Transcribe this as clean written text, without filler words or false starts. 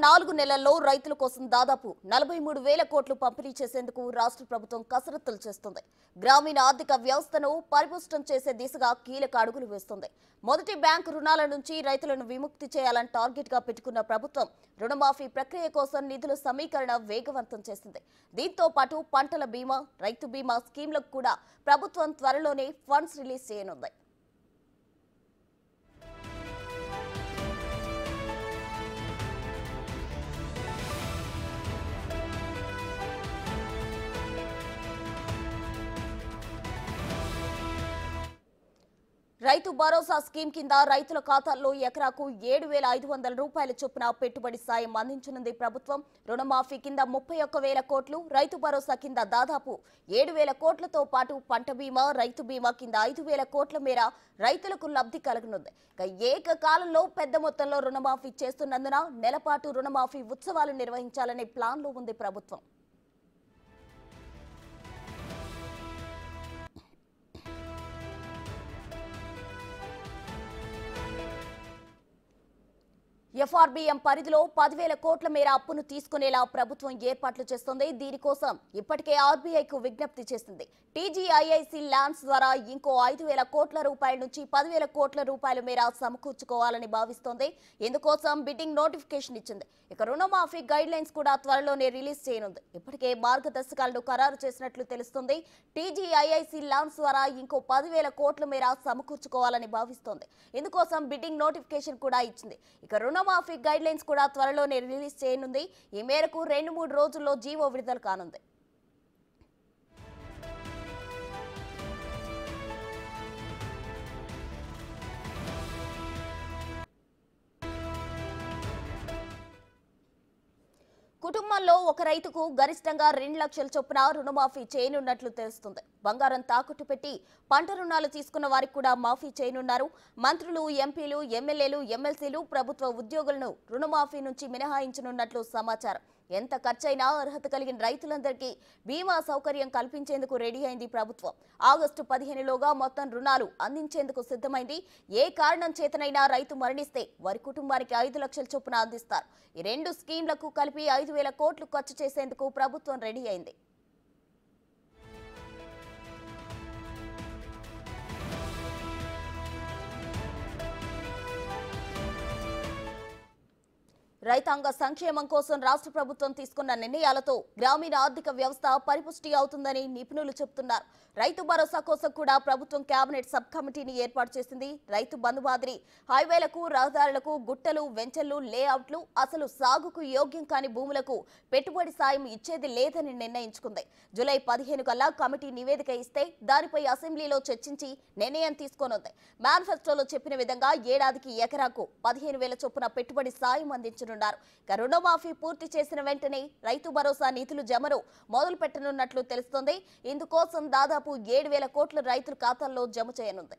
4 నెలల్లో రైతుల కోసం దాదాపు 43,000 కోట్లు పంపిణీ చేసేందుకు రాష్ట్ర ప్రభుత్వం కసరత్తులు చేస్తుంది. గ్రామీణ ఆర్థిక వ్యవస్థను పరిపుష్టం చేసే దిశగా కీలక అడుగులు వేస్తుంది. మొదటి బ్యాంకు రుణాల నుంచి రైతులను విముక్తి చేయాలని టార్గెట్ గా పెట్టుకున్న ప్రభుత్వం రుణమాఫీ ప్రక్రియ కోసం నిధుల సమీకరణ వేగవంతం చేసింది. దీంతో పాటు పంటల బీమా, రైతు బీమా స్కీమ్లకు కూడా ప్రభుత్వం త్వరలోనే ఫండ్స్ రిలీజ్ చేయనుంది. రైతు భరోసా స్కీమ్ కింద రైతుల ఖాతాల్లో ఎకరాకు 7,500 రూపాయల చొప్పున పెట్టుబడి సాయం అందించనుంది ప్రభుత్వం. రుణమాఫీ కింద 31,000 కోట్లు, రైతు భరోసా కింద దాదాపు 7,000 కోట్లతో పాటు పంట బీమా, రైతు బీమా కింద 5,000 కోట్ల మేర రైతులకు లబ్ధి కలగనుంది. ఏకకాలంలో పెద్ద మొత్తంలో రుణమాఫీ చేస్తున్నందున నెలపాటు రుణమాఫీ ఉత్సవాలు నిర్వహించాలనే ప్లాన్లో ఉంది ప్రభుత్వం. ఎఫ్ఆర్బీఎం పరిధిలో 10,000 కోట్ల మేర అప్పును తీసుకునేలా ప్రభుత్వం ఏర్పాట్లు చేస్తోంది. దీనికోసం ఇప్పటికే ఆర్బీఐకు విజ్ఞప్తి చేసింది. టీజీఐఐసీ ల్యాండ్స్ ద్వారా ఇంకో 5,000 కోట్ల రూపాయల నుంచి 10,000 కోట్ల రూపాయల మేర సమకూర్చుకోవాలని భావిస్తోంది. ఇందుకోసం బిడ్డింగ్ నోటిఫికేషన్ ఇచ్చింది. ఇక రుణమాఫీ గైడ్ లైన్స్ కూడా త్వరలోనే రిలీజ్ చేయనుంది. ఇప్పటికే మార్గదర్శకాలను ఖరారు చేసినట్లు తెలుస్తుంది. టీజీఐఐసీ ల్యాండ్స్ ద్వారా ఇంకో 10,000 కోట్ల మేర సమకూర్చుకోవాలని భావిస్తోంది. ఇందుకోసం బిడ్డింగ్ నోటిఫికేషన్ కూడా ఇచ్చింది. ఇక రుణమాఫీ గైడ్ లైన్స్ కూడా త్వరలోనే రిలీజ్ చేయనుంది. ఈ మేరకు 2-3 రోజుల్లో జీవో విడుదల కానుంది. కుటుంబంలో ఒక రైతుకు గరిష్టంగా 2 లక్షల చొప్పున రుణమాఫీ చేయనున్నట్లు తెలుస్తుంది. బంగారం తాకట్టు పెట్టి పంట రుణాలు తీసుకున్న వారికి కూడా మాఫీ చేయనున్నారు. మంత్రులు, ఎంపీలు, ఎమ్మెల్యేలు, ఎమ్మెల్సీలు, ప్రభుత్వ ఉద్యోగులను రుణమాఫీ నుంచి మినహాయించనున్నట్లు సమాచారం. ఎంత ఖర్చైనా అర్హత కలిగిన రైతులందరికీ బీమా సౌకర్యం కల్పించేందుకు రెడీ అయింది ప్రభుత్వం. ఆగస్టు 15లోగా మొత్తం రుణాలు అందించేందుకు సిద్ధమైంది. ఏ కారణం చేతనైనా రైతు మరణిస్తే వారి కుటుంబానికి 5 లక్షల చొప్పున అందిస్తారు. ఈ 2 స్కీమ్లకు కలిపి 5,000 కోట్లు ఖర్చు చేసేందుకు ప్రభుత్వం రెడీ అయింది. రైతాంగ సంక్షేమం కోసం రాష్ట్ర ప్రభుత్వం తీసుకున్న నిర్ణయాలతో గ్రామీణ ఆర్థిక వ్యవస్థ పరిపుష్టి అవుతుందని నిపుణులు చెబుతున్నారు. రైతు భరోసా కోసం కూడా ప్రభుత్వం కేబినెట్ సబ్ కమిటీని ఏర్పాటు చేసింది. రైతు బంధు మాదిరి హైవేలకు, రహదారులకు, గుట్టలు, వెంచర్లు, లేఅవుట్లు, అసలు సాగుకు యోగ్యం కాని భూములకు పెట్టుబడి సాయం ఇచ్చేది లేదని నిర్ణయించుకుంది. జూలై 15 కల్లా కమిటీ నివేదిక ఇస్తే దానిపై అసెంబ్లీలో చర్చించి నిర్ణయం తీసుకోనుంది. మేనిఫెస్టోలో చెప్పిన విధంగా ఏడాదికి ఎకరాకు 15,000 చొప్పున పెట్టుబడి సాయం అందించనున్నారు. రుణమాఫీ పూర్తి చేసిన వెంటనే రైతు భరోసా నిధులు జమను మొదలు పెట్టనున్నట్లు తెలుస్తోంది. ఇందుకోసం దాదాపు 7,000 కోట్ల రైతుల ఖాతాల్లో జమ చేయనుంది.